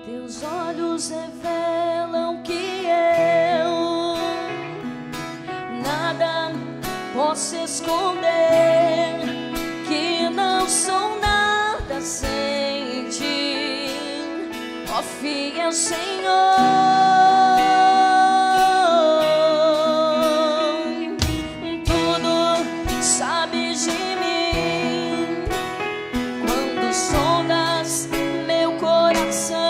Teus olhos revelam que eu nada posso esconder, que não sou nada sem ti, ó fiel Senhor. Tudo sabes de mim quando sondas meu coração.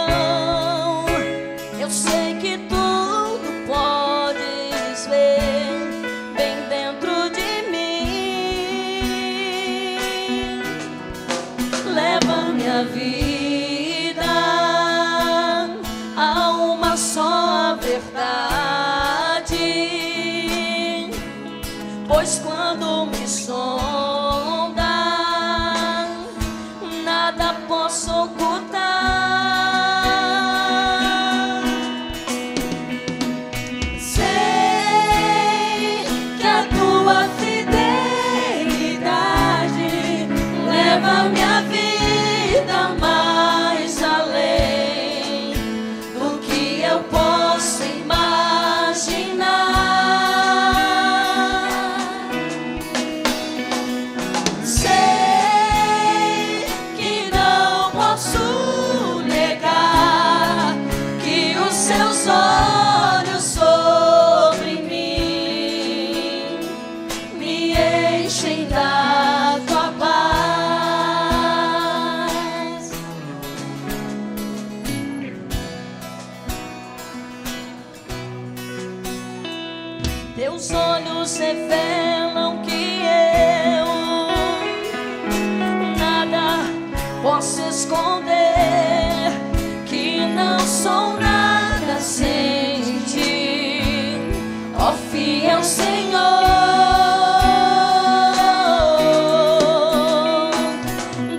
Eu sei que tudo podes ver bem dentro de mim. Leva minha vida a uma só verdade, pois quando me sonda, nada posso ocultar. Sei que a tua fidelidade leva minha vida mais além do que eu posso imaginar. Sei que não posso negar que os seus olhos sobre mim me enchem da tua paz. Teus olhos revelam que eu nada posso esconder, que não sou nada sem ti, ó fiel Senhor.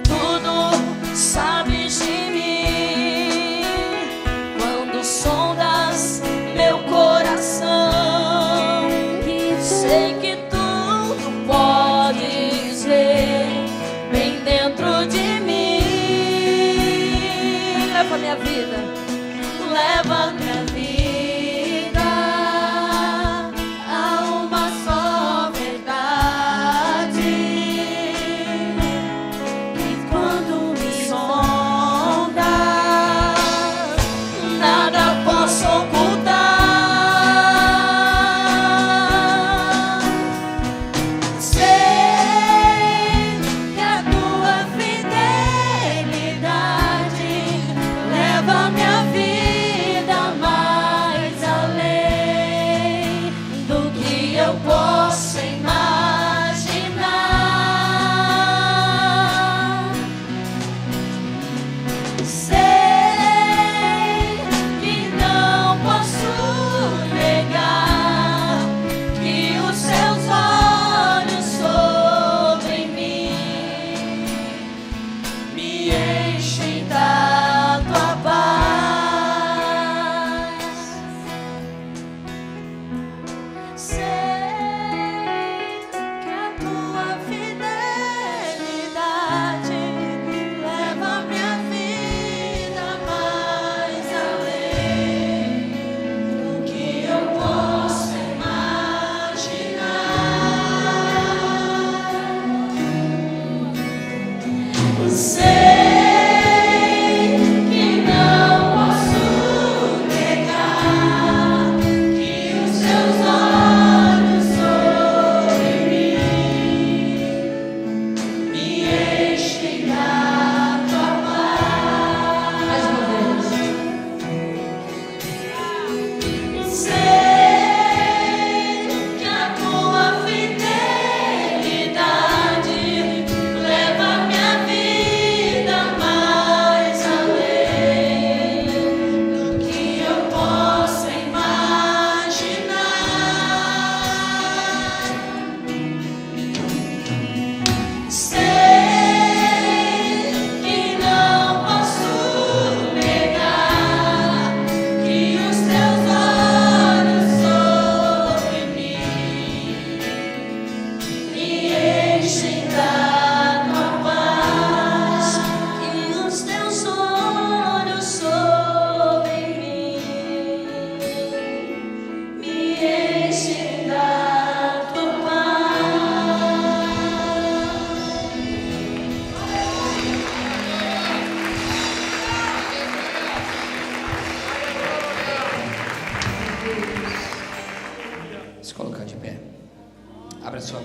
Tudo sabes de mim quando sondas meu coração. Sei que tudo podes ver bem dentro de mim. Leva minha vida, leva minha vida a uma só verdade, e quando me sonda, nada posso ocultar. Sei que a tua fidelidade leva minha vida mais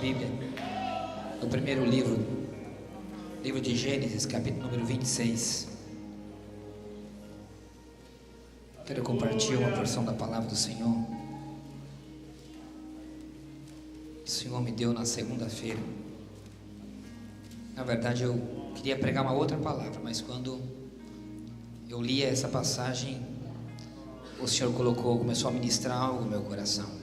Bíblia no primeiro livro de Gênesis, capítulo número 26. Quero compartilhar uma porção da palavra do Senhor. O Senhor me deu na segunda-feira. Na verdade, eu queria pregar uma outra palavra, mas quando eu li essa passagem, o Senhor começou a ministrar algo no meu coração.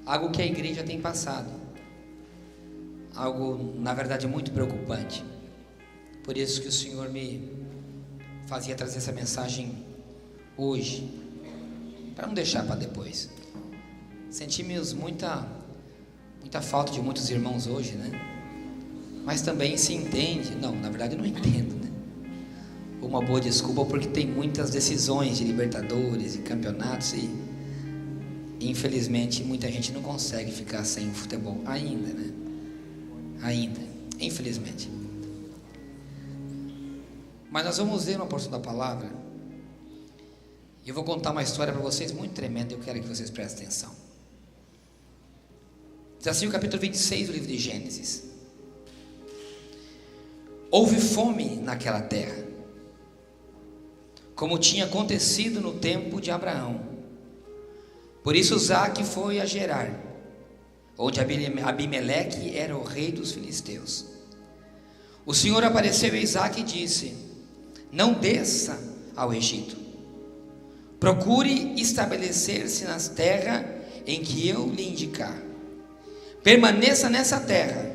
Algo que a igreja tem passado. Algo, na verdade, muito preocupante. Por isso que o Senhor me fazia trazer essa mensagem hoje, para não deixar para depois. Sentimos muita falta de muitos irmãos hoje, né? Mas também se entende, não, na verdade eu não entendo, né? Uma boa desculpa, porque tem muitas decisões de Libertadores e campeonatos e infelizmente muita gente não consegue ficar sem o futebol ainda, né? Ainda, infelizmente. Mas nós vamos ler uma porção da palavra e eu vou contar uma história para vocês muito tremenda. Eu quero que vocês prestem atenção. Diz assim o capítulo 26 do livro de Gênesis: houve fome naquela terra, como tinha acontecido no tempo de Abraão. Por isso Isaque foi a Gerar, onde Abimeleque era o rei dos filisteus. O Senhor apareceu a Isaque e disse: não desça ao Egito, procure estabelecer-se nas terras em que eu lhe indicar. Permaneça nessa terra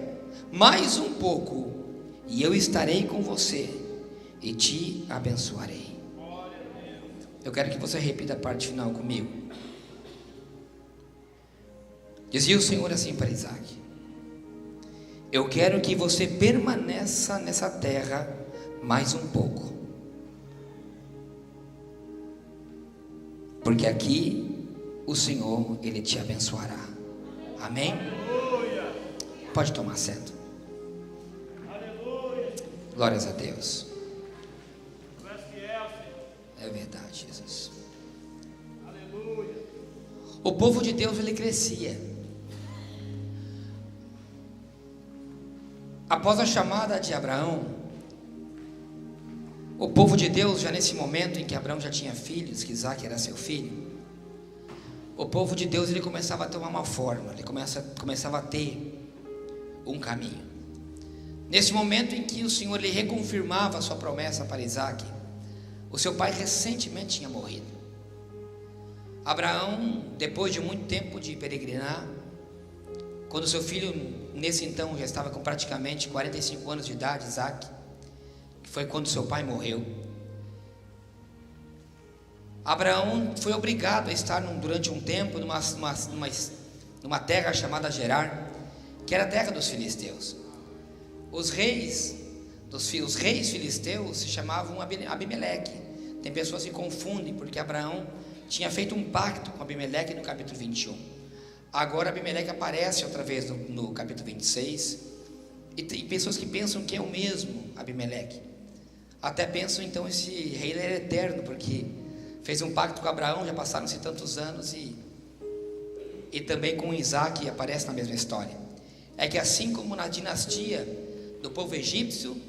mais um pouco, e eu estarei com você e te abençoarei. Eu quero que você repita a parte final comigo. Dizia o Senhor assim para Isaque: eu quero que você permaneça nessa terra mais um pouco, porque aqui o Senhor, Ele te abençoará. Amém? Aleluia. Pode tomar assento. Aleluia. Glórias a Deus. É verdade, Jesus. Aleluia. O povo de Deus, ele crescia. Após a chamada de Abraão, o povo de Deus, já nesse momento em que Abraão já tinha filhos, que Isaque era seu filho, o povo de Deus, ele começava a tomar uma forma, ele começava a ter um caminho. Nesse momento em que o Senhor lhe reconfirmava a sua promessa para Isaque, o seu pai recentemente tinha morrido. Abraão, depois de muito tempo de peregrinar, quando seu filho, nesse então, já estava com praticamente 45 anos de idade, Isaque, que foi quando seu pai morreu, Abraão foi obrigado a estar durante um tempo numa terra chamada Gerar, que era a terra dos filisteus. Os reis filisteus se chamavam Abimeleque. Tem pessoas que confundem, porque Abraão tinha feito um pacto com Abimeleque no capítulo 21. Agora Abimeleque aparece outra vez no capítulo 26. E tem pessoas que pensam que é o mesmo Abimeleque. Até pensam então esse rei era eterno, porque fez um pacto com Abraão, já passaram-se tantos anos, e também com Isaque aparece na mesma história. É que assim como na dinastia do povo egípcio,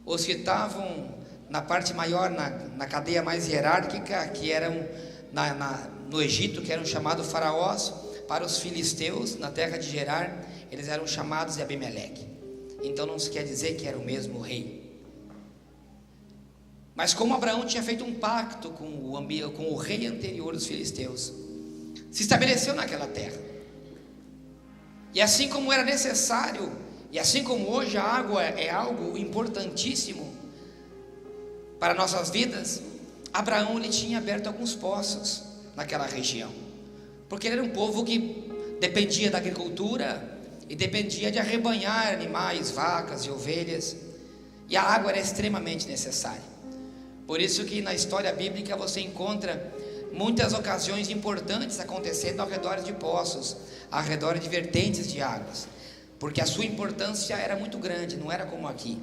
os que estavam na parte maior, na cadeia mais hierárquica, que eram no Egito, que eram chamados faraós, para os filisteus, na terra de Gerar, eles eram chamados de Abimeleque. Então não se quer dizer que era o mesmo rei. Mas como Abraão tinha feito um pacto com o rei anterior dos filisteus, se estabeleceu naquela terra. E assim como era necessário, e assim como hoje a água é algo importantíssimo para nossas vidas, Abraão, ele tinha aberto alguns poços naquela região, porque ele era um povo que dependia da agricultura e dependia de arrebanhar animais, vacas e ovelhas, e a água era extremamente necessária. Por isso que na história bíblica você encontra muitas ocasiões importantes acontecendo ao redor de poços, ao redor de vertentes de águas, porque a sua importância era muito grande, não era como aqui.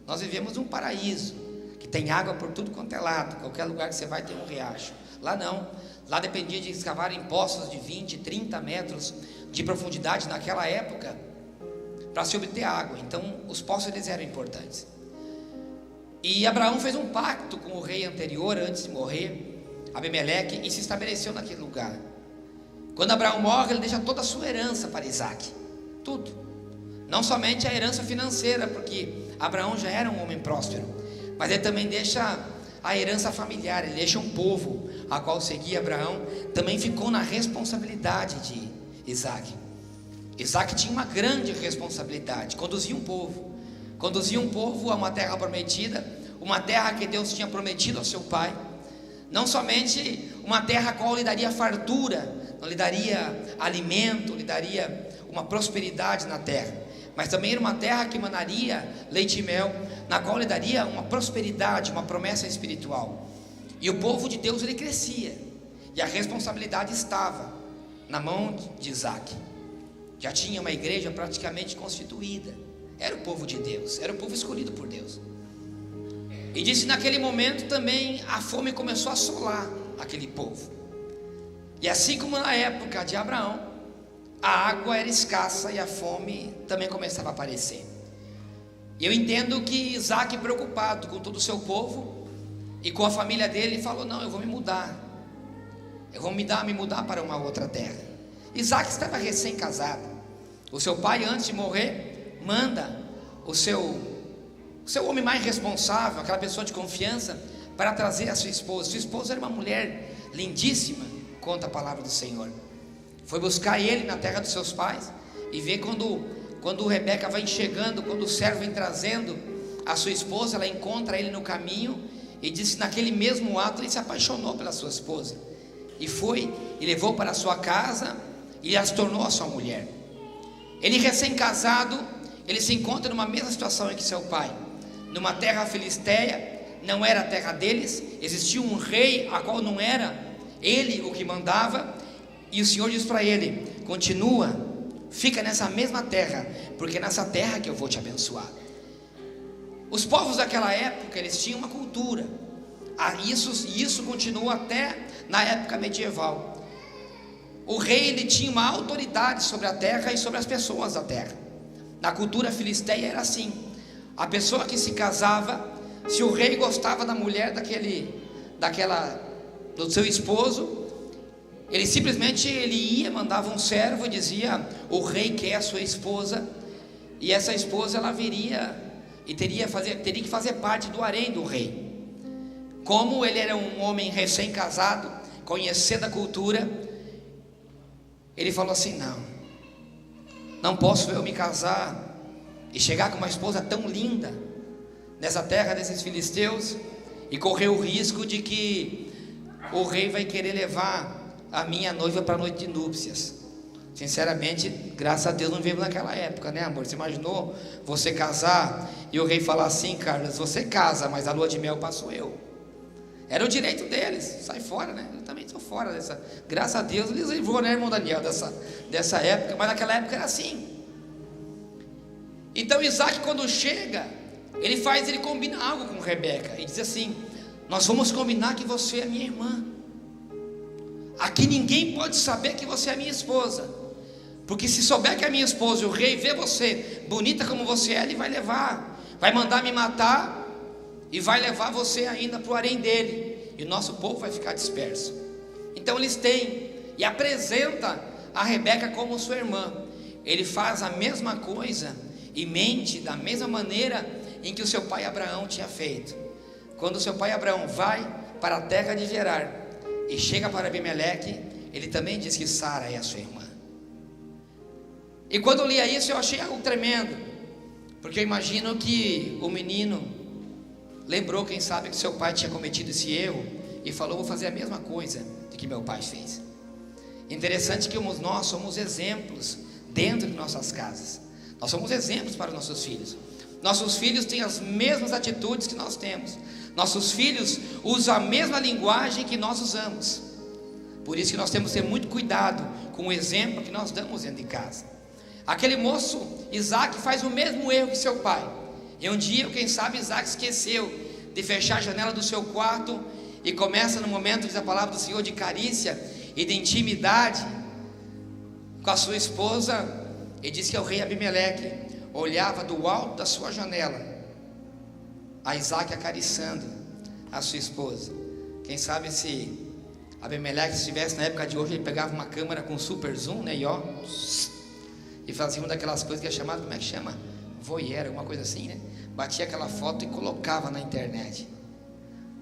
Nós vivemos num paraíso, que tem água por tudo quanto é lado, qualquer lugar que você vai tem um riacho. Lá não, lá dependia de escavar em poços de 20, 30 metros, de profundidade naquela época para se obter água. Então os poços eles eram importantes. E Abraão fez um pacto com o rei anterior antes de morrer, Abimeleque, e se estabeleceu naquele lugar. Quando Abraão morre, ele deixa toda a sua herança para Isaque, tudo, não somente a herança financeira, porque Abraão já era um homem próspero, mas ele também deixa a herança familiar. Ele deixa um povo a qual seguia Abraão, também ficou na responsabilidade de Isaque. Isaque tinha uma grande responsabilidade, conduzia um povo a uma terra prometida, uma terra que Deus tinha prometido ao seu pai, não somente uma terra a qual lhe daria fartura, não lhe daria alimento, lhe daria uma prosperidade na terra, mas também era uma terra que emanaria leite e mel, na qual lhe daria uma prosperidade, uma promessa espiritual. E o povo de Deus ele crescia, e a responsabilidade estava na mão de Isaque. Já tinha uma igreja praticamente constituída, era o povo de Deus, era o povo escolhido por Deus. E disse naquele momento também a fome começou a assolar aquele povo. E assim como na época de Abraão, a água era escassa e a fome também começava a aparecer. E eu entendo que Isaque, preocupado com todo o seu povo e com a família dele, falou: não, eu vou me mudar, eu vou me mudar para uma outra terra. Isaque estava recém-casado. O seu pai, antes de morrer, manda o seu homem mais responsável, aquela pessoa de confiança, para trazer a sua esposa. Sua esposa era uma mulher lindíssima, conta a palavra do Senhor. Foi buscar ele na terra dos seus pais, e vê quando Rebeca vai chegando, quando o servo vem trazendo a sua esposa, ela encontra ele no caminho, e diz que naquele mesmo ato ele se apaixonou pela sua esposa, e foi, e levou para a sua casa, e as tornou a sua mulher. Ele recém-casado, ele se encontra numa mesma situação em que seu pai, numa terra filisteia, não era a terra deles, existia um rei a qual não era ele o que mandava, e o Senhor diz para ele: continua, fica nessa mesma terra, porque é nessa terra que eu vou te abençoar. Os povos daquela época, eles tinham uma cultura, e isso continua até na época medieval. O rei ele tinha uma autoridade sobre a terra e sobre as pessoas da terra. Na cultura filisteia era assim: a pessoa que se casava, se o rei gostava da mulher do seu esposo, ele simplesmente ia, mandava um servo e dizia: o rei quer a sua esposa, e essa esposa ela viria e teria que fazer parte do harém do rei. Como ele era um homem recém-casado, conhecendo a cultura, ele falou assim: não posso eu me casar e chegar com uma esposa tão linda nessa terra desses filisteus e correr o risco de que o rei vai querer levar a minha noiva para a noite de núpcias. Sinceramente, graças a Deus não veio naquela época, né, amor? Você imaginou você casar e o rei falar assim: Carlos, você casa, mas a lua de mel passo eu. Era o direito deles, sai fora, né? Eu também estou fora dessa. Graças a Deus eles livrou, né, irmão Daniel, dessa época, mas naquela época era assim. Então Isaque, quando chega, ele combina algo com Rebeca e diz assim: nós vamos combinar que você é minha irmã. Aqui ninguém pode saber que você é minha esposa, porque se souber que é minha esposa e o rei vê você bonita como você é, ele vai mandar me matar e vai levar você ainda para o harém dele, e o nosso povo vai ficar disperso. Então eles têm, e apresenta a Rebeca como sua irmã. Ele faz a mesma coisa e mente da mesma maneira em que o seu pai Abraão tinha feito. Quando o seu pai Abraão vai para a terra de Gerar e chega para Abimeleque, ele também diz que Sara é a sua irmã. E quando eu lia isso, eu achei algo tremendo, porque eu imagino que o menino lembrou, quem sabe, que seu pai tinha cometido esse erro e falou: vou fazer a mesma coisa de que meu pai fez. Interessante que nós somos exemplos dentro de nossas casas. Nós somos exemplos para os nossos filhos. Nossos filhos têm as mesmas atitudes que nós temos. Nossos filhos usam a mesma linguagem que nós usamos. Por isso que nós temos que ter muito cuidado com o exemplo que nós damos dentro de casa. Aquele moço, Isaque, faz o mesmo erro que seu pai. E um dia, quem sabe, Isaque esqueceu de fechar a janela do seu quarto e começa no momento, diz a palavra do Senhor, de carícia e de intimidade com a sua esposa, e diz que o rei Abimeleque olhava do alto da sua janela a Isaac acariciando a sua esposa. Quem sabe se Abimeleque estivesse na época de hoje, ele pegava uma câmera com super zoom, né, e fazia uma daquelas coisas que é chamada, como é que chama? Voyeur, alguma coisa assim, né? Batia aquela foto e colocava na internet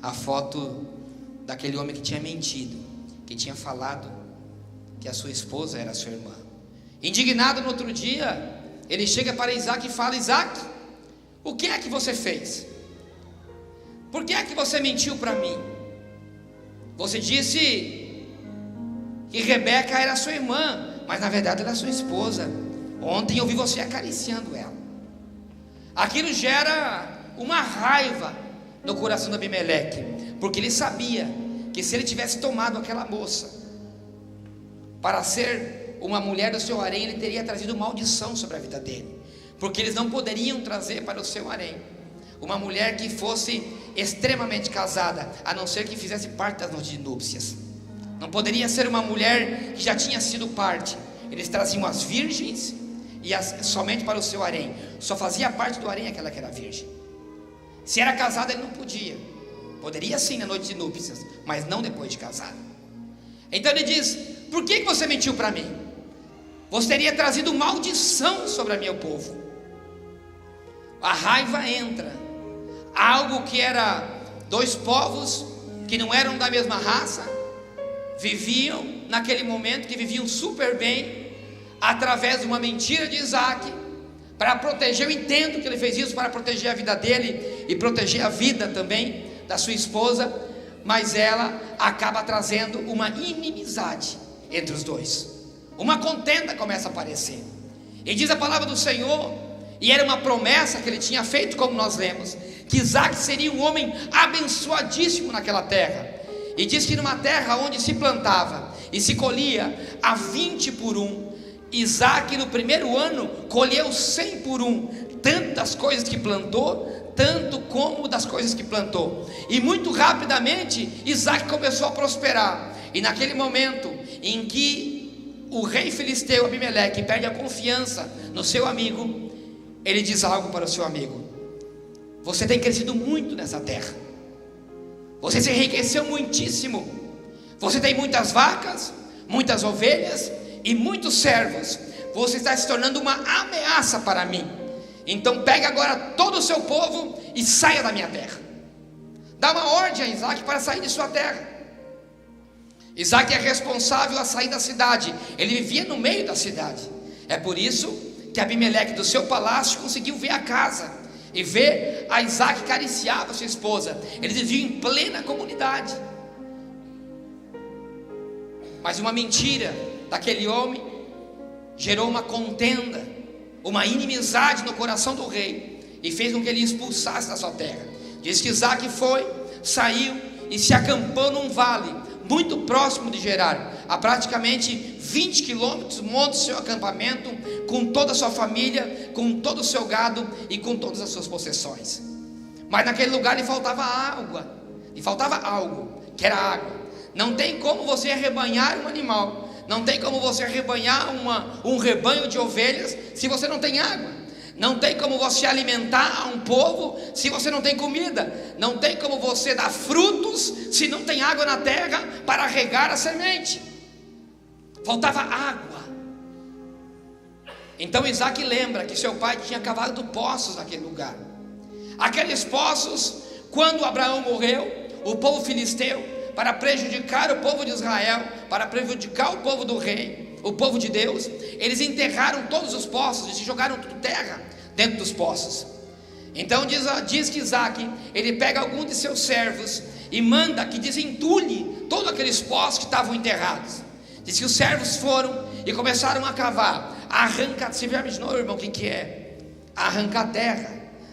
a foto daquele homem que tinha mentido, que tinha falado que a sua esposa era sua irmã. Indignado, no outro dia, ele chega para Isaac e fala: Isaac, o que é que você fez? Por que é que você mentiu para mim? Você disse que Rebeca era sua irmã, mas na verdade era sua esposa. Ontem eu vi você acariciando ela. Aquilo gera uma raiva no coração de Abimeleque, porque ele sabia que se ele tivesse tomado aquela moça para ser uma mulher do seu harém, ele teria trazido maldição sobre a vida dele, porque eles não poderiam trazer para o seu harém uma mulher que fosse extremamente casada, a não ser que fizesse parte das noites de núpcias. Não poderia ser uma mulher que já tinha sido parte. Eles traziam as virgens e somente para o seu harém. Só fazia parte do harém aquela que era virgem. Se era casada, ele não podia. Poderia sim na noite de núpcias, mas não depois de casado. Então ele diz: por que você mentiu para mim? Você teria trazido maldição sobre o meu povo. A raiva entra. Algo que era dois povos que não eram da mesma raça, viviam naquele momento, que viviam super bem, através de uma mentira de Isaac, para proteger. Eu entendo que ele fez isso para proteger a vida dele e proteger a vida também da sua esposa, mas ela acaba trazendo uma inimizade entre os dois. Uma contenda começa a aparecer. E diz a palavra do Senhor, e era uma promessa que ele tinha feito, como nós lemos, que Isaac seria um homem abençoadíssimo naquela terra. E diz que numa terra onde se plantava e se colhia a 20 por 1, Isaac no primeiro ano colheu 100 por 1, tanto das coisas que plantou, tanto como das coisas que plantou. E muito rapidamente Isaac começou a prosperar. E naquele momento em que o rei filisteu Abimeleque perde a confiança no seu amigo, ele diz algo para o seu amigo: você tem crescido muito nessa terra, você se enriqueceu muitíssimo, você tem muitas vacas, muitas ovelhas e muitos servos, você está se tornando uma ameaça para mim. Então pegue agora todo o seu povo e saia da minha terra. Dá uma ordem a Isaac para sair de sua terra. Isaac é responsável a sair da cidade. Ele vivia no meio da cidade. É por isso que Abimeleque do seu palácio conseguiu ver a casa e ver a Isaac acariciava sua esposa. Eles viviam em plena comunidade. Mas uma mentira daquele homem gerou uma contenda, uma inimizade no coração do rei, e fez com que ele expulsasse da sua terra. Diz que Isaac saiu e se acampou num vale muito próximo de Gerar, a praticamente 20 quilômetros, monta o seu acampamento com toda a sua família, com todo o seu gado e com todas as suas possessões. Mas naquele lugar lhe faltava água, lhe faltava algo, que era água. Não tem como você arrebanhar um animal, não tem como você arrebanhar um rebanho de ovelhas se você não tem água. Não tem como você alimentar um povo se você não tem comida. Não tem como você dar frutos se não tem água na terra para regar a semente. Faltava água. Então Isaac lembra que seu pai tinha cavado poços naquele lugar. Aqueles poços, quando Abraão morreu, o povo filisteu, para prejudicar o povo de Israel, para prejudicar o povo do rei, o povo de Deus, eles enterraram todos os poços e se jogaram tudo terra dentro dos poços. Então diz que Isaac, ele pega algum de seus servos e manda que desentulhe todos aqueles poços que estavam enterrados. Diz que os servos foram e começaram a cavar, a arrancar. Você já imaginou, irmão, o que é? Arrancar terra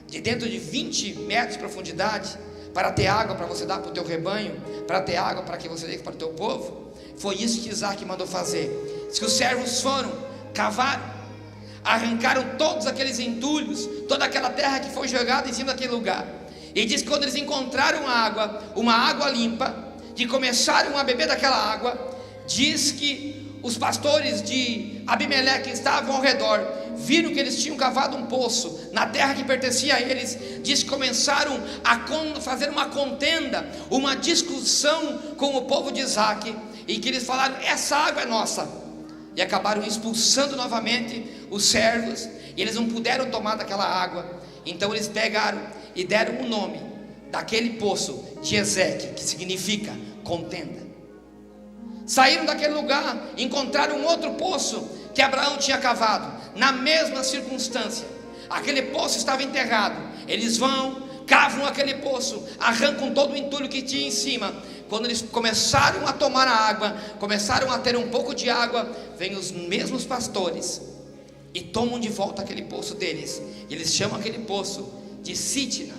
de dentro de 20 metros de profundidade, para ter água para você dar para o teu rebanho, para ter água para que você dê para o teu povo. Foi isso que Isaac mandou fazer. Diz que os servos foram, cavaram, arrancaram todos aqueles entulhos, toda aquela terra que foi jogada em cima daquele lugar. E diz que quando eles encontraram água, uma água limpa, e começaram a beber daquela água, diz que os pastores de Abimeleque estavam ao redor, viram que eles tinham cavado um poço na terra que pertencia a eles. Diz que começaram a fazer uma contenda, uma discussão com o povo de Isaque, e que eles falaram: essa água é nossa, e acabaram expulsando novamente os servos, e eles não puderam tomar daquela água. Então eles pegaram e deram o nome daquele poço de Ezeque, que significa contenda. Saíram daquele lugar, encontraram um outro poço que Abraão tinha cavado, na mesma circunstância. Aquele poço estava enterrado. Eles vão, cavam aquele poço, arrancam todo o entulho que tinha em cima. Quando eles começaram a tomar a água, começaram a ter um pouco de água, vêm os mesmos pastores e tomam de volta aquele poço deles. Eles chamam aquele poço de Sitna,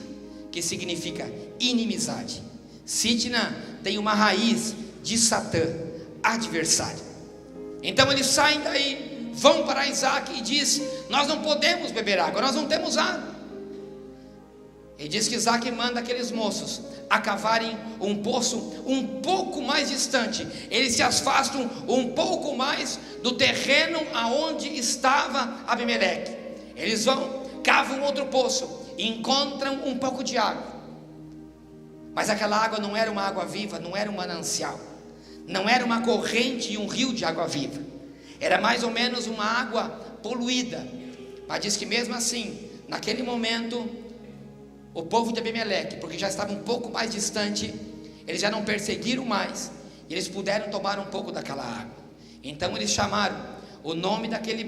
que significa inimizade. Sitna tem uma raiz de Satã, adversário. Então eles saem daí, vão para Isaque e diz: nós não podemos beber água, nós não temos água. E diz que Isaque manda aqueles moços a cavarem um poço um pouco mais distante. Eles se afastam um pouco mais do terreno aonde estava Abimeleque. Eles vão, cavam outro poço e encontram um pouco de água. Mas aquela água não era uma água viva, não era um manancial, não era uma corrente e um rio de água viva. Era mais ou menos uma água poluída. Mas diz que mesmo assim, naquele momento, o povo de Abimeleque, porque já estava um pouco mais distante, eles já não perseguiram mais, e eles puderam tomar um pouco daquela água. Então eles chamaram o nome daquele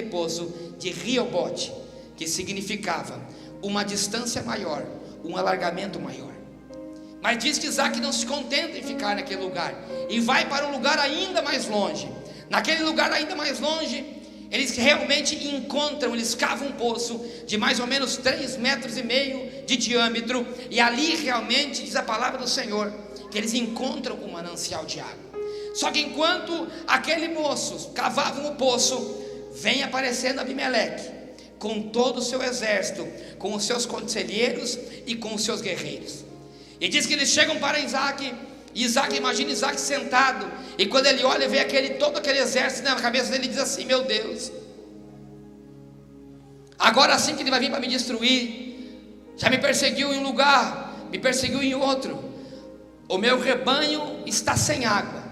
poço de Reobote, que significava uma distância maior, um alargamento maior. Mas diz que Isaque não se contenta em ficar naquele lugar, e vai para um lugar ainda mais longe. Naquele lugar ainda mais longe, eles realmente encontram, eles cavam um poço de mais ou menos 3,5 metros de diâmetro, e ali realmente diz a palavra do Senhor, que eles encontram um manancial de água. Só que enquanto aquele moço cavavam o poço, vem aparecendo Abimeleque, com todo o seu exército, com os seus conselheiros e com os seus guerreiros. E diz que eles chegam para Isaque, e Isaque, imagina Isaque sentado, e quando ele olha, vê todo aquele exército na cabeça dele, diz assim: meu Deus, agora sim que ele vai vir para me destruir. Já me perseguiu em um lugar, me perseguiu em outro. O meu rebanho está sem água,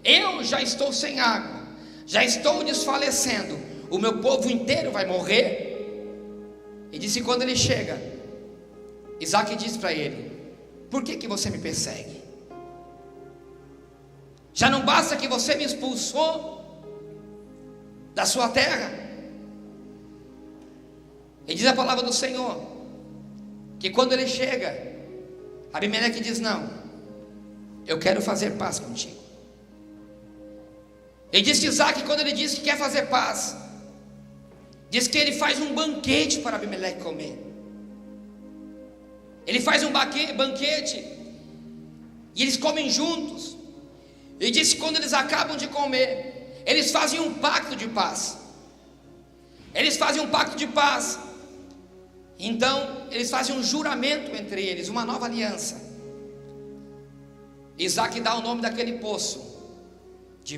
eu já estou sem água, já estou desfalecendo, o meu povo inteiro vai morrer. E disse: quando ele chega, Isaque diz para ele: por que você me persegue? Já não basta que você me expulsou da sua terra? E diz a palavra do Senhor, que quando ele chega, Abimeleque diz: não, eu quero fazer paz contigo. E diz que Isaque, quando ele diz que quer fazer paz, diz que ele faz um banquete para Abimeleque comer. Ele faz um banquete, e eles comem juntos. E diz que quando eles acabam de comer, eles fazem um pacto de paz. Eles fazem um pacto de paz. Então eles fazem um juramento entre eles, uma nova aliança. Isaque dá o nome daquele poço de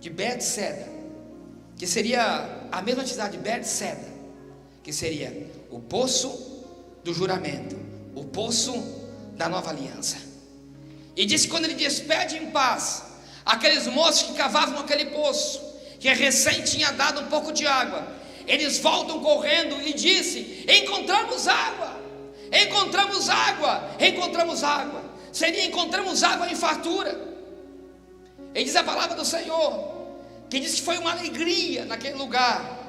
Bet-Seda, que seria a mesma cidade de Bet-Seda, que seria o poço do juramento, o poço da nova aliança. E diz que quando ele despede em paz aqueles moços que cavavam aquele poço, que recém tinha dado um pouco de água, eles voltam correndo e disse: encontramos água, encontramos água, encontramos água. Seria: encontramos água em fartura. E diz a palavra do Senhor, que diz que foi uma alegria naquele lugar.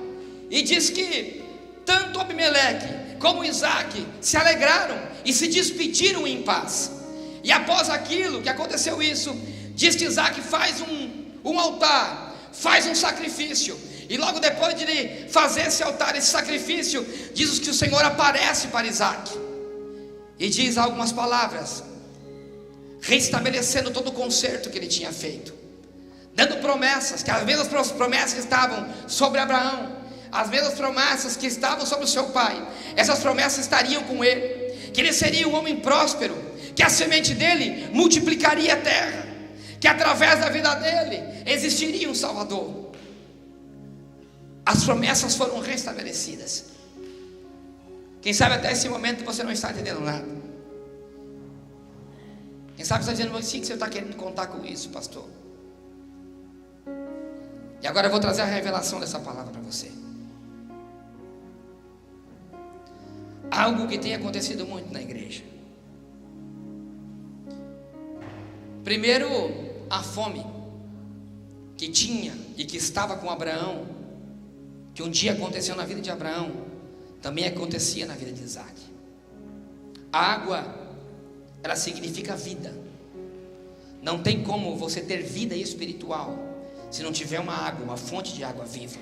E diz que tanto Abimeleque como Isaque se alegraram e se despediram em paz. E após aquilo que aconteceu isso, diz que Isaque faz um altar, faz um sacrifício. E logo depois de ele fazer esse altar, esse sacrifício, diz que o Senhor aparece para Isaque e diz algumas palavras, restabelecendo todo o conserto que ele tinha feito, dando promessas, que as mesmas promessas que estavam sobre Abraão, as mesmas promessas que estavam sobre o seu pai, essas promessas estariam com ele, que ele seria um homem próspero, que a semente dele multiplicaria a terra, que através da vida dele existiria um Salvador. As promessas foram restabelecidas. Quem sabe até esse momento você não está entendendo nada. Quem sabe você está dizendo assim, que você está querendo contar com isso, pastor. E agora eu vou trazer a revelação dessa palavra para você. Algo que tem acontecido muito na igreja. Primeiro, a fome que tinha e que estava com Abraão, que um dia aconteceu na vida de Abraão, também acontecia na vida de Isaac. A água, ela significa vida. Não tem como você ter vida espiritual se não tiver uma água, uma fonte de água viva.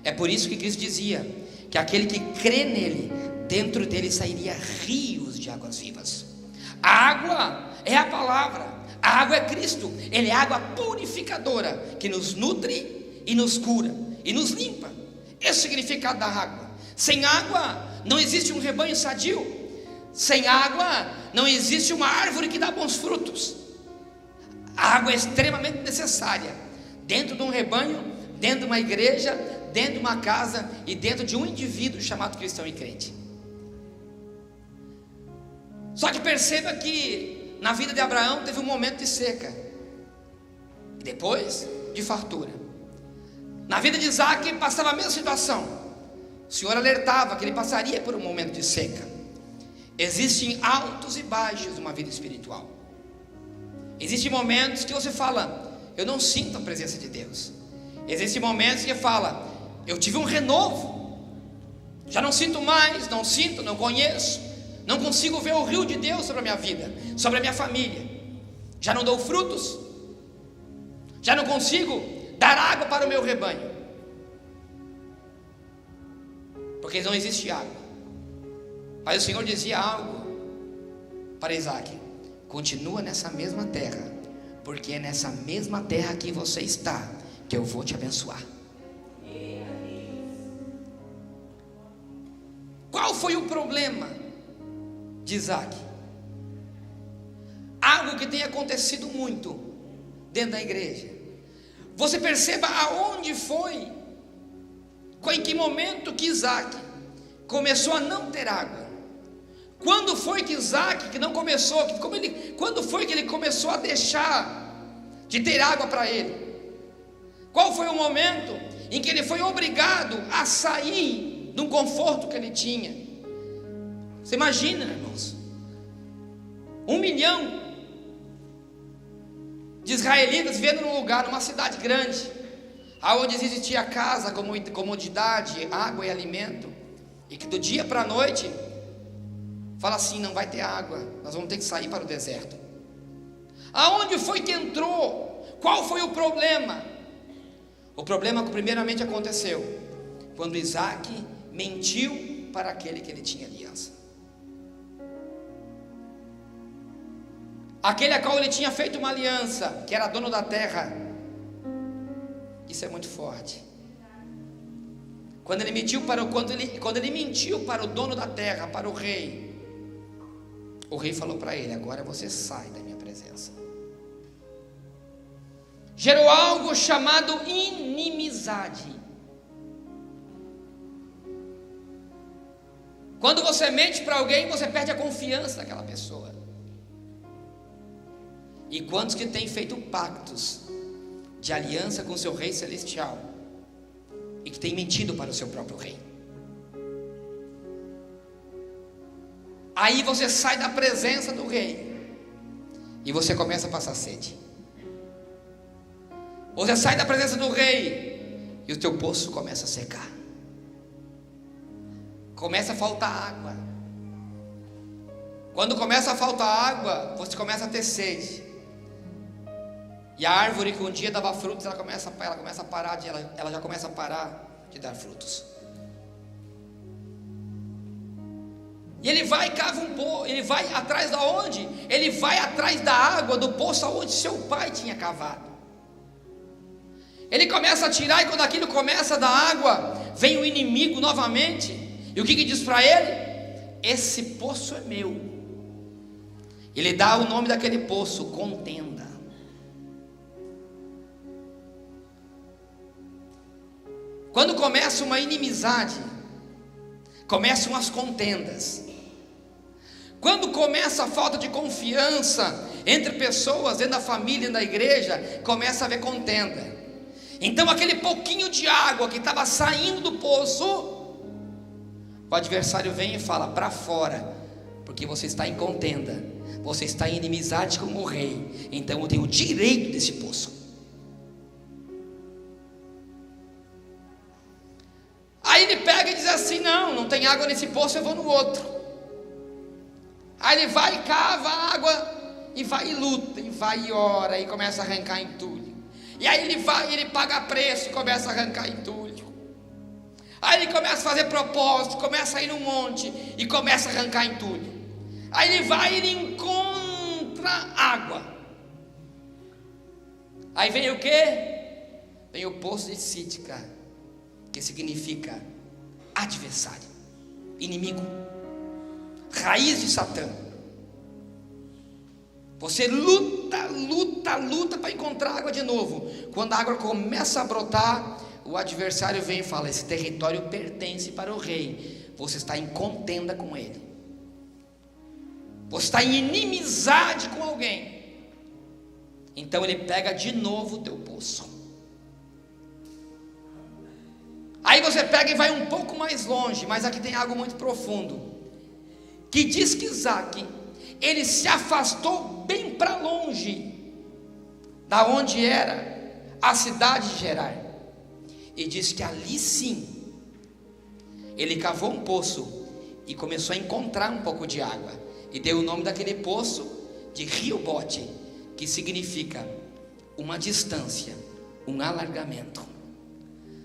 É por isso que Cristo dizia que aquele que crê nele, dentro dele sairia rios de águas vivas. A água é a palavra, a água é Cristo. Ele é água purificadora, que nos nutre e nos cura e nos limpa. Esse é o significado da água. Sem água não existe um rebanho sadio. Sem água não existe uma árvore que dá bons frutos. A água é extremamente necessária dentro de um rebanho, dentro de uma igreja, dentro de uma casa e dentro de um indivíduo chamado cristão e crente. Só que perceba que na vida de Abraão teve um momento de seca e depois de fartura. Na vida de Isaac passava a mesma situação. O Senhor alertava que ele passaria por um momento de seca. Existem altos e baixos numa vida espiritual. Existem momentos que você fala, eu não sinto a presença de Deus. Existem momentos que fala, eu tive um renovo, já não sinto mais, não conheço, não consigo ver o rio de Deus sobre a minha vida, sobre a minha família, já não dou frutos, já não consigo dar água para o meu rebanho, porque não existe água. Mas o Senhor dizia algo para Isaac: continua nessa mesma terra, porque é nessa mesma terra que você está que eu vou te abençoar. Qual foi o problema de Isaac? Algo que tem acontecido muito dentro da igreja. Você perceba aonde foi, em que momento que Isaac começou a não ter água. Quando foi que Isaac, que não começou, quando foi que ele começou a deixar de ter água para ele? Qual foi o momento em que ele foi obrigado a sair de um conforto que ele tinha? Você imagina, irmãos, 1 milhão de israelitas vivendo num lugar, numa cidade grande, aonde existia casa, comodidade, água e alimento, e que do dia para a noite fala assim, não vai ter água, nós vamos ter que sair para o deserto. Aonde foi que entrou? Qual foi o problema? O problema que primeiramente aconteceu quando Isaac mentiu para aquele que ele tinha aliança, aquele a qual ele tinha feito uma aliança, que era dono da terra. Isso é muito forte. Quando ele mentiu para o dono da terra, para o rei falou para ele: agora você sai da minha presença. Gerou algo chamado inimizade. Quando você mente para alguém, você perde a confiança daquela pessoa. E quantos que têm feito pactos de aliança com o seu rei celestial e que têm mentido para o seu próprio rei? Aí você sai da presença do rei e você começa a passar sede. Você sai da presença do rei e o teu poço começa a secar. Começa a faltar água. Quando começa a faltar água, você começa a ter sede. E a árvore que um dia dava frutos, ela já começa a parar de dar frutos. E ele vai e cava um poço. Ele vai atrás da onde? Ele vai atrás da água do poço aonde seu pai tinha cavado. Ele começa a tirar, e quando aquilo começa a dar água, vem o inimigo novamente. E o que diz para ele? Esse poço é meu. Ele dá o nome daquele poço, contenda. Quando começa uma inimizade, começam as contendas. Quando começa a falta de confiança entre pessoas, dentro da família, dentro da igreja, começa a haver contenda. Então aquele pouquinho de água que estava saindo do poço, o adversário vem e fala: para fora, porque você está em contenda, você está em inimizade com o rei, então eu tenho o direito desse poço. Aí ele pega e diz assim: não tem água nesse poço, eu vou no outro. Aí ele vai e cava a água, e vai e luta, e vai e ora, e começa a arrancar entulho. E aí ele vai e ele paga preço e começa a arrancar entulho. Aí ele começa a fazer propósito, começa a ir no monte e começa a arrancar entulho. Aí ele vai e ele encontra água. Aí vem o quê? Vem o poço de Sítica, que significa adversário, inimigo, raiz de Satã. Você luta para encontrar água de novo. Quando a água começa a brotar, o adversário vem e fala: esse território pertence para o rei. Você está em contenda com ele, você está em inimizade com alguém. Então ele pega de novo o teu poço. Aí você pega e vai um pouco mais longe, mas aqui tem algo muito profundo, que diz que Isaac, ele se afastou bem para longe da onde era a cidade de Gerar, e diz que ali sim ele cavou um poço e começou a encontrar um pouco de água, e deu o nome daquele poço de Rio Bote, que significa uma distância, um alargamento.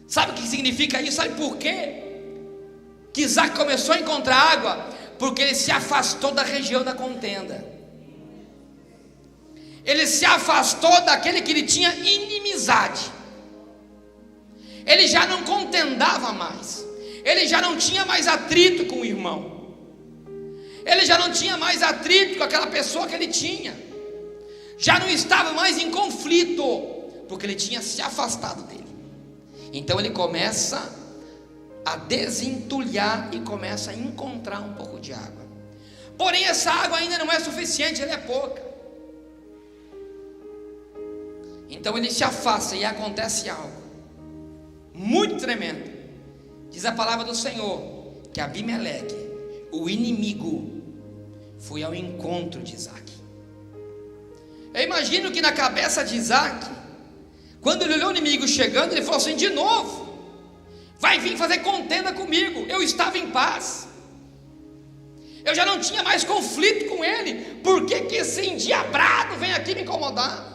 Sabe o que significa isso? Sabe por quê que Isaac começou a encontrar água? Porque ele se afastou da região da contenda. Ele se afastou daquele que ele tinha inimizade. Ele já não contendava mais. Ele já não tinha mais atrito com o irmão. Ele já não tinha mais atrito com aquela pessoa que ele tinha. Já não estava mais em conflito, porque ele tinha se afastado dele. Então ele começa a desentulhar e começa a encontrar um pouco de água. Porém essa água ainda não é suficiente, ela é pouca. Então ele se afasta e acontece algo muito tremendo. Diz a palavra do Senhor que Abimeleque, o inimigo, foi ao encontro de Isaac. Eu imagino que na cabeça de Isaac, quando ele olhou o inimigo chegando, ele falou assim: de novo, vai vir fazer contenda comigo. Eu estava em paz, eu já não tinha mais conflito com ele. Por que esse endiabrado vem aqui me incomodar?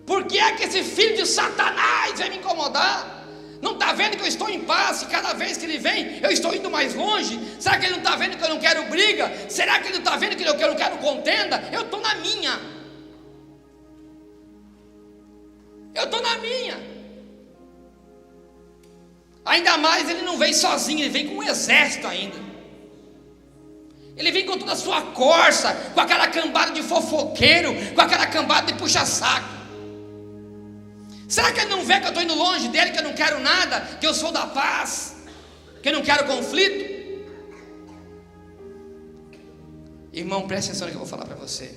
Por que é que esse filho de Satanás vem me incomodar? Não está vendo que eu estou em paz? E cada vez que ele vem, eu estou indo mais longe. Será que ele não está vendo que eu não quero briga? Será que ele não está vendo que eu não quero contenda? Eu estou na minha. Eu estou na minha. Ainda mais ele não vem sozinho, ele vem com um exército ainda. Ele vem com toda a sua corça, com aquela cambada de fofoqueiro, com aquela cambada de puxa-saco. Será que ele não vê que eu estou indo longe dele, que eu não quero nada, que eu sou da paz, que eu não quero conflito? Irmão, preste atenção no que eu vou falar para você.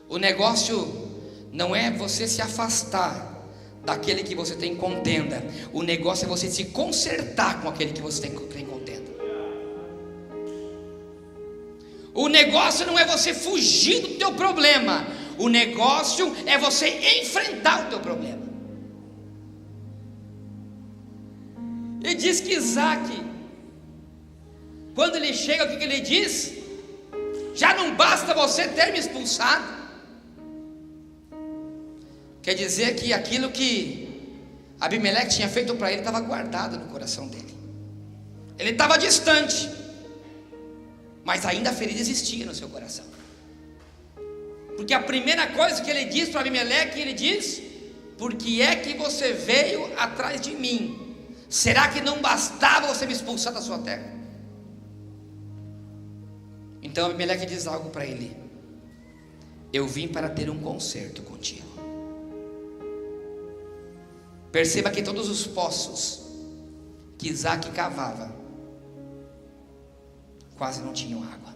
O negócio não é você se afastar daquele que você tem contenda. O negócio é você se consertar com aquele que você tem contenda. O negócio não é você fugir do teu problema. O negócio é você enfrentar o teu problema. E diz que Isaac, quando ele chega, o que ele diz? Já não basta você ter me expulsado. Quer dizer que aquilo que Abimeleque tinha feito para ele estava guardado no coração dele. Ele estava distante, mas ainda a ferida existia no seu coração. Porque a primeira coisa que ele diz para Abimeleque, ele diz: por que é que você veio atrás de mim? Será que não bastava você me expulsar da sua terra? Então Abimeleque diz algo para ele: eu vim para ter um concerto contigo. Perceba que todos os poços que Isaac cavava quase não tinham água.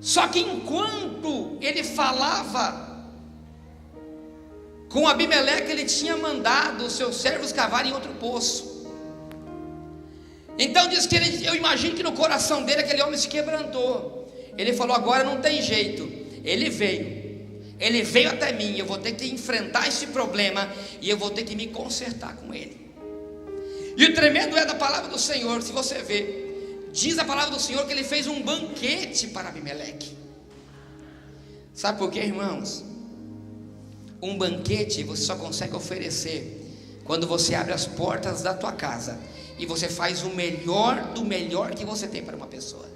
Só que enquanto ele falava com Abimeleque, ele tinha mandado os seus servos cavarem outro poço. Então diz que eu imagino que no coração dele aquele homem se quebrantou. Ele falou: agora não tem jeito. Ele veio até mim, eu vou ter que enfrentar esse problema e eu vou ter que me consertar com ele. E o tremendo é da palavra do Senhor, se você ver, diz a palavra do Senhor que ele fez um banquete para Abimeleque. Sabe por quê, irmãos? Um banquete você só consegue oferecer quando você abre as portas da tua casa e você faz o melhor do melhor que você tem para uma pessoa.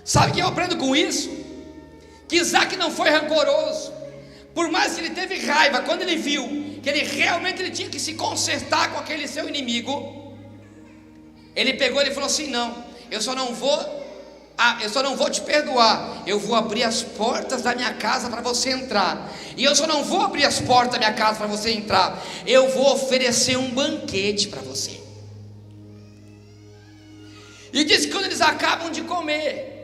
Sabe o que eu aprendo com isso? Que Isaac não foi rancoroso. Por mais que ele teve raiva, quando ele viu que ele realmente tinha que se consertar com aquele seu inimigo, ele pegou e falou assim: não, eu só não vou te perdoar, eu vou abrir as portas da minha casa para você entrar. E eu só não vou abrir as portas da minha casa para você entrar, eu vou oferecer um banquete para você. E diz que quando eles acabam de comer,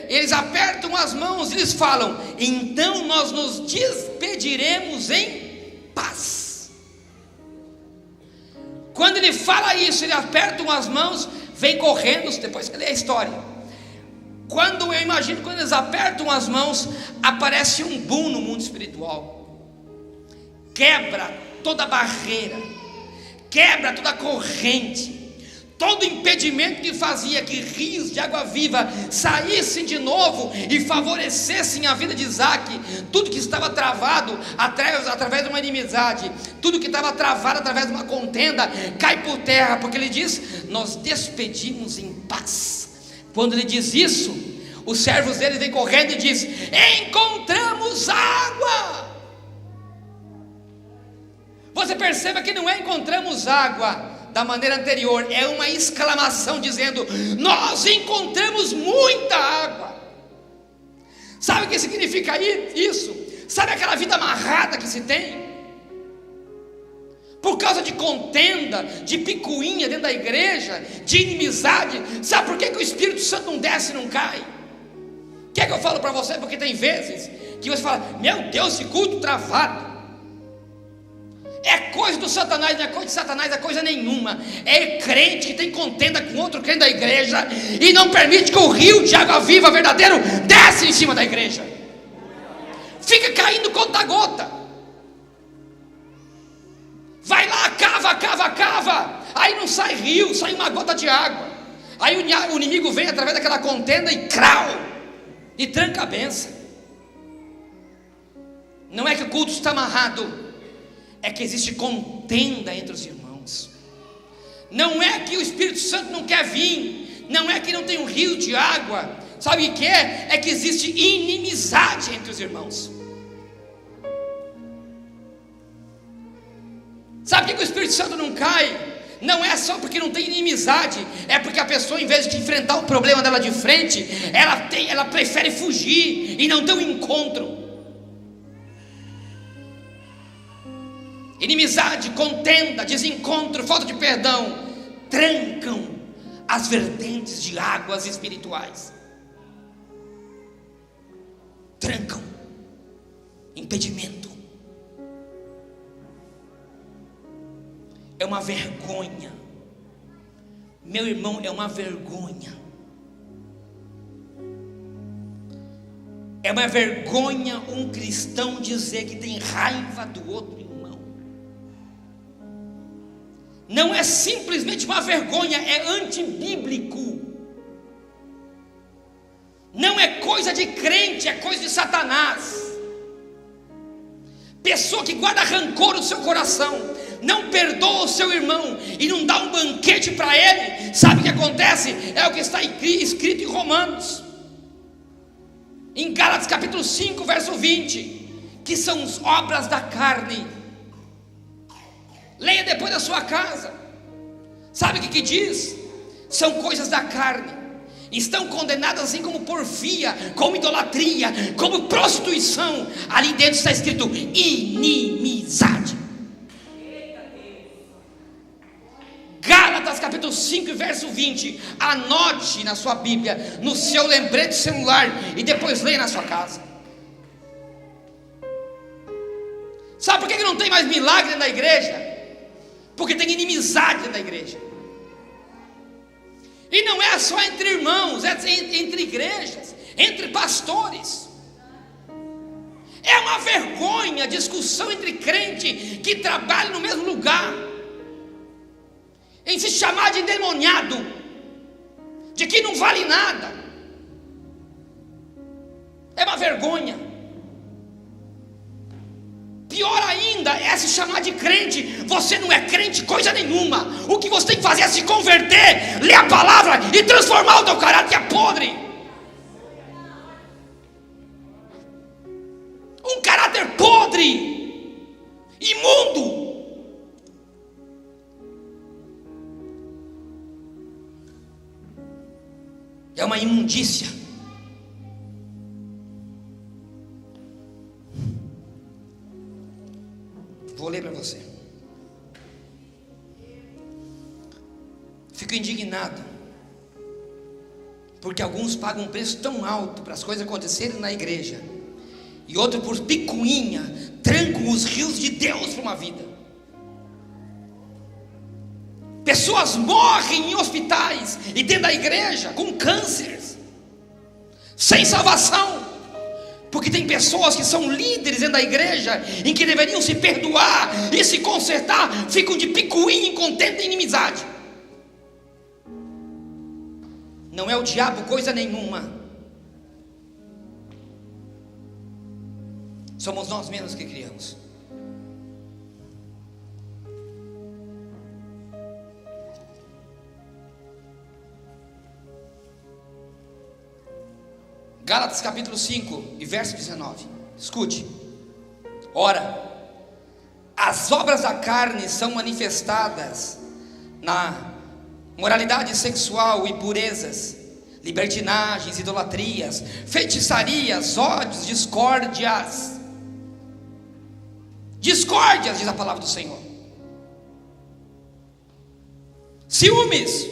eles apertam as mãos e eles falam: então nós nos despediremos em paz. Quando ele fala isso, eles apertam as mãos, vem correndo. Depois você lê a história. Quando eles apertam as mãos, aparece um boom no mundo espiritual. Quebra toda barreira, quebra toda corrente, todo impedimento que fazia que rios de água viva saíssem de novo e favorecessem a vida de Isaac. Tudo que estava travado através de uma inimizade, tudo que estava travado através de uma contenda, cai por terra, porque ele diz: nós despedimos em paz. Quando ele diz isso, os servos dele vêm correndo e diz: encontramos água. Você perceba que não é encontramos água da maneira anterior, é uma exclamação dizendo: nós encontramos muita água. Sabe o que significa isso? Sabe aquela vida amarrada que se tem por causa de contenda, de picuinha dentro da igreja, de inimizade? Sabe por que o Espírito Santo não desce e não cai? Quer que eu falo para você? Porque tem vezes que você fala: meu Deus, esse culto travado é coisa do Satanás. Não é coisa de Satanás, é coisa nenhuma. É crente que tem contenda com outro crente da igreja e não permite que o rio de água viva verdadeiro desce em cima da igreja. Fica caindo conta-gota. Vai lá, cava, aí não sai rio, sai uma gota de água. Aí o inimigo vem através daquela contenda e e tranca a benção. Não é que o culto está amarrado, é que existe contenda entre os irmãos. Não é que o Espírito Santo não quer vir, não é que não tem um rio de água. Sabe o que é? É que existe inimizade entre os irmãos. Sabe por que o Espírito Santo não cai? Não é só porque não tem inimizade, é porque a pessoa, em vez de enfrentar o problema dela de frente, ela prefere fugir e não ter um encontro. Inimizade, contenda, desencontro, falta de perdão trancam as vertentes de águas espirituais. Trancam. Impedimento. É uma vergonha. Meu irmão, é uma vergonha. É uma vergonha um cristão dizer que tem raiva do outro irmão. Não é simplesmente uma vergonha, é antibíblico. Não é coisa de crente, é coisa de Satanás. Pessoa que guarda rancor no seu coração, não perdoa o seu irmão e não dá um banquete para ele, sabe o que acontece? É o que está escrito em Romanos, em Gálatas capítulo 5, verso 20, que são as obras da carne. Leia depois da sua casa. Sabe o que diz? São coisas da carne. estão condenadas assim como porfia, como idolatria, como prostituição. Ali dentro está escrito inimizade. Gálatas capítulo 5 verso 20. Anote na sua Bíblia, no seu lembrete celular, e depois leia na sua casa. Sabe por que não tem mais milagre na igreja? Porque tem inimizade na igreja. E não é só entre irmãos, é entre igrejas, entre pastores. É uma vergonha a discussão entre crente que trabalha no mesmo lugar, em se chamar de endemoniado, de que não vale nada. É uma vergonha. Pior ainda é se chamar de crente. Você não é crente coisa nenhuma. O que você tem que fazer é se converter, ler a palavra e transformar o teu caráter que é podre. Um caráter podre, imundo. É uma imundícia. Vou ler para você. Fico indignado, porque alguns pagam um preço tão alto para as coisas acontecerem na igreja, e outros por picuinha trancam os rios de Deus para uma vida. Pessoas morrem em hospitais e dentro da igreja com câncer, sem salvação, porque tem pessoas que são líderes dentro da igreja, em que deveriam se perdoar e se consertar, ficam de picuinha, incontente e inimizade. Não é o diabo coisa nenhuma. Somos nós mesmos que criamos. Gálatas capítulo 5 e verso 19. Escute. Ora, as obras da carne são manifestadas na moralidade sexual, impurezas, libertinagens, idolatrias, feitiçarias, ódios, discórdias, diz a palavra do Senhor, ciúmes,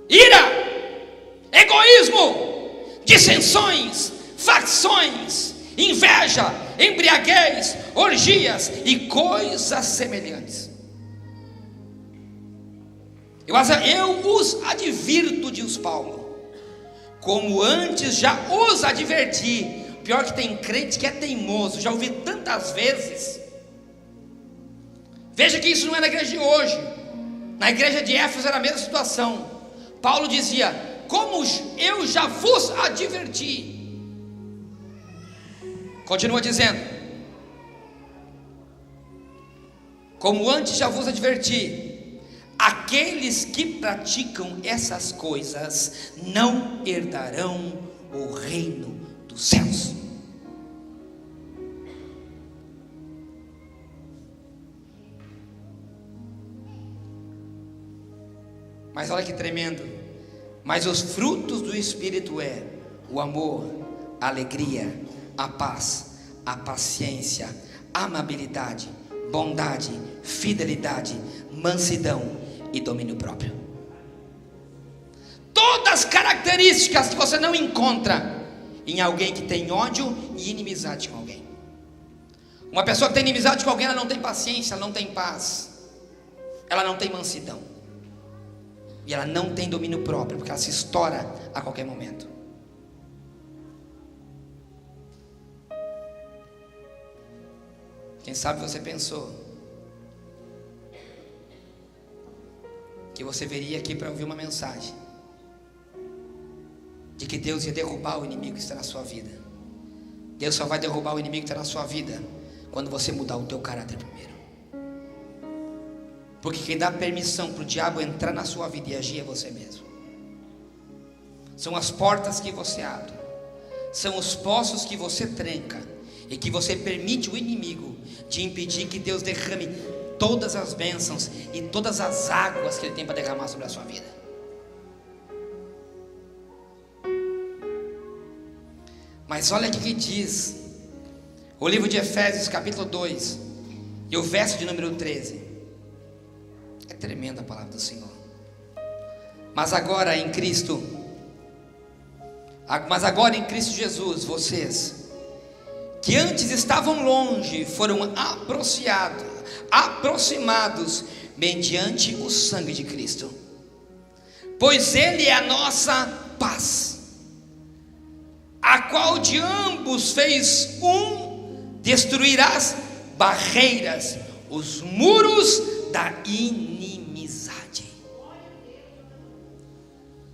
ira, egoísmo, dissensões, facções, inveja, embriaguez, orgias e coisas semelhantes. Eu os advirto, diz Paulo, como antes já os adverti. Pior que tem crente que é teimoso, já ouvi tantas vezes. Veja que isso não é na igreja de hoje. Na igreja de Éfeso era a mesma situação. Paulo dizia: como eu já vos adverti. Continua dizendo: como antes já vos adverti, aqueles que praticam essas coisas não herdarão o reino dos céus. Mas olha que tremendo. Mas os frutos do Espírito é o amor, a alegria, a paz, a paciência, a amabilidade, bondade, fidelidade, mansidão e domínio próprio. Todas características que você não encontra em alguém que tem ódio e inimizade com alguém. Uma pessoa que tem inimizade com alguém, ela não tem paciência, ela não tem paz, ela não tem mansidão. E ela não tem domínio próprio, porque ela se estoura a qualquer momento. Quem sabe você pensou que você viria aqui para ouvir uma mensagem de que Deus ia derrubar o inimigo que está na sua vida. Deus só vai derrubar o inimigo que está na sua vida quando você mudar o teu caráter primeiro. Porque quem dá permissão para o diabo entrar na sua vida e agir é você mesmo. São as portas que você abre, são os poços que você tranca, e que você permite o inimigo de impedir que Deus derrame todas as bênçãos e todas as águas que Ele tem para derramar sobre a sua vida. Mas olha o que diz o livro de Efésios capítulo 2 e o verso de número 13. É tremenda a palavra do Senhor. Mas agora em Cristo Jesus, vocês que antes estavam longe foram aproximados mediante o sangue de Cristo, pois Ele é a nossa paz, a qual de ambos fez destruir as barreiras, os muros da inimizade.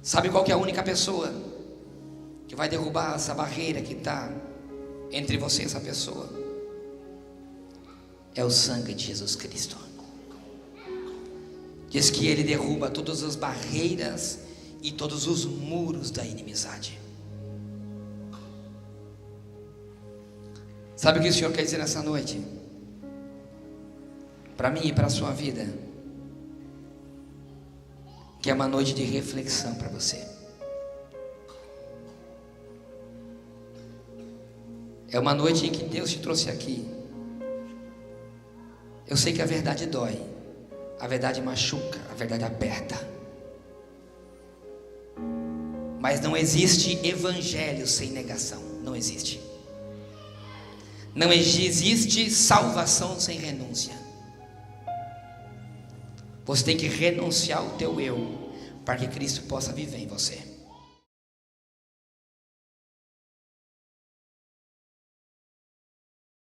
Sabe qual que é a única pessoa que vai derrubar essa barreira que está entre você e essa pessoa? É o sangue de Jesus Cristo. Diz que Ele derruba todas as barreiras e todos os muros da inimizade. Sabe o que o Senhor quer dizer nessa noite? Para mim e para a sua vida, que é uma noite de reflexão para você. É uma noite em que Deus te trouxe aqui. Eu sei que a verdade dói, a verdade machuca, a verdade aperta. Mas não existe evangelho sem negação. Não existe. Não existe salvação sem renúncia. Você tem que renunciar ao teu eu, para que Cristo possa viver em você.